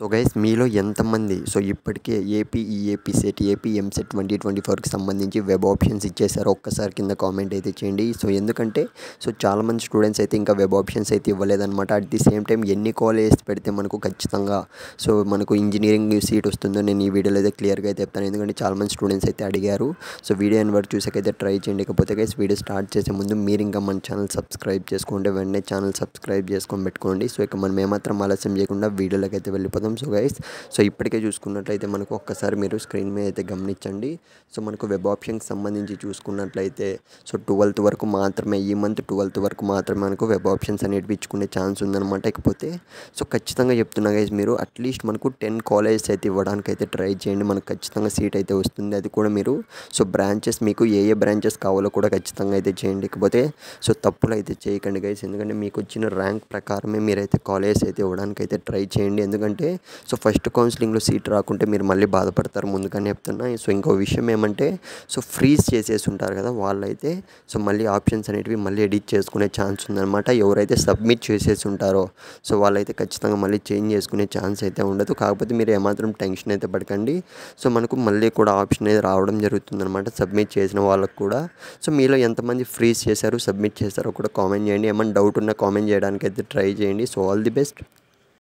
So guys మీలో ఎంతమంది ఇప్పటికే ఏపీ సెట్ ఏపీ ఎంసెట్ 2024కి సంబంధించి వెబ్ ఆప్షన్స్ ఇచ్చేసారో ఒక్కసారి కింద కామెంట్ అయితే చేయండి. ఎందుకంటే చాలామంది స్టూడెంట్స్ అయితే ఇంకా వెబ్ ఆప్షన్స్ అయితే ఇవ్వలేదన్నమాట. అట్ ది సేమ్ టైం ఎన్ని కాలేజెస్ పెడితే మనకు ఖచ్చితంగా మనకు ఇంజనీరింగ్ సీట్ వస్తుందో నేను ఈ వీడియోలో అయితే క్లియర్గా అయితే చెప్తాను. ఎందుకంటే చాలామంది స్టూడెంట్స్ అయితే అడిగారు. వీడియో అని వరకు చూసాకైతే ట్రై చేయండి. ఇకపోతే గైస్ వీడియో స్టార్ట్ చేసే ముందు మీరు ఇంకా మన ఛానల్ సబ్స్క్రైబ్ చేసుకుంటే వెంటనే ఛానల్ సబ్స్క్రైబ్ చేసుకొని పెట్టుకోండి. ఇక మనం ఏమాత్రం ఆలస్యం చేయకుండా వీడియోలోకి అయితే వెళ్ళిపోతాం. గైస్ ఇప్పటికే చూసుకున్నట్లయితే మనకు ఒక్కసారి మీరు స్క్రీన్ మీద అయితే గమనించండి. మనకు వెబ్ ఆప్షన్కి సంబంధించి చూసుకున్నట్లయితే 12th వరకు మాత్రమే, ఈ మంత్ 12th వరకు మాత్రమే మనకు వెబ్ ఆప్షన్స్ అనేవి ఇచ్చుకునే ఛాన్స్ ఉందన్నమాట. ఇకపోతే ఖచ్చితంగా చెప్తున్నా గైస్, మీరు అట్లీస్ట్ మనకు 10 కాలేజెస్ అయితే ఇవ్వడానికి అయితే ట్రై చేయండి. మనకు ఖచ్చితంగా సీట్ అయితే వస్తుంది. అది కూడా మీరు బ్రాంచెస్ మీకు ఏ బ్రాంచెస్ కావాలో కూడా ఖచ్చితంగా అయితే చేయండి. ఇకపోతే తప్పులు అయితే చేయకండి గైస్, ఎందుకంటే మీకు వచ్చిన ర్యాంక్ ప్రకారమే మీరైతే కాలేజెస్ అయితే ఇవ్వడానికి అయితే ట్రై చేయండి. ఎందుకంటే ఫస్ట్ కౌన్సిలింగ్లో సీట్ రాకుంటే మీరు మళ్ళీ బాధపడతారు, ముందుగానే చెప్తున్నా. ఇంకో విషయం ఏమంటే ఫ్రీజ్ చేసేసి ఉంటారు కదా వాళ్ళైతే మళ్ళీ ఆప్షన్స్ అనేటివి మళ్ళీ ఎడిట్ చేసుకునే ఛాన్స్ ఉందన్నమాట. ఎవరైతే సబ్మిట్ చేసేసి ఉంటారో వాళ్ళైతే ఖచ్చితంగా మళ్ళీ చేంజ్ చేసుకునే ఛాన్స్ అయితే ఉండదు. కాకపోతే మీరు ఏమాత్రం టెన్షన్ అయితే పడకండి. మనకు మళ్ళీ కూడా ఆప్షన్ అయితే రావడం జరుగుతుందన్నమాట సబ్మిట్ చేసిన వాళ్ళకు కూడా. మీలో ఎంతమంది ఫ్రీజ్ చేశారు, సబ్మిట్ చేశారో కూడా కామెంట్ చేయండి. ఏమైనా డౌట్ ఉన్నా కామెంట్ చేయడానికి అయితే ట్రై చేయండి. All the best.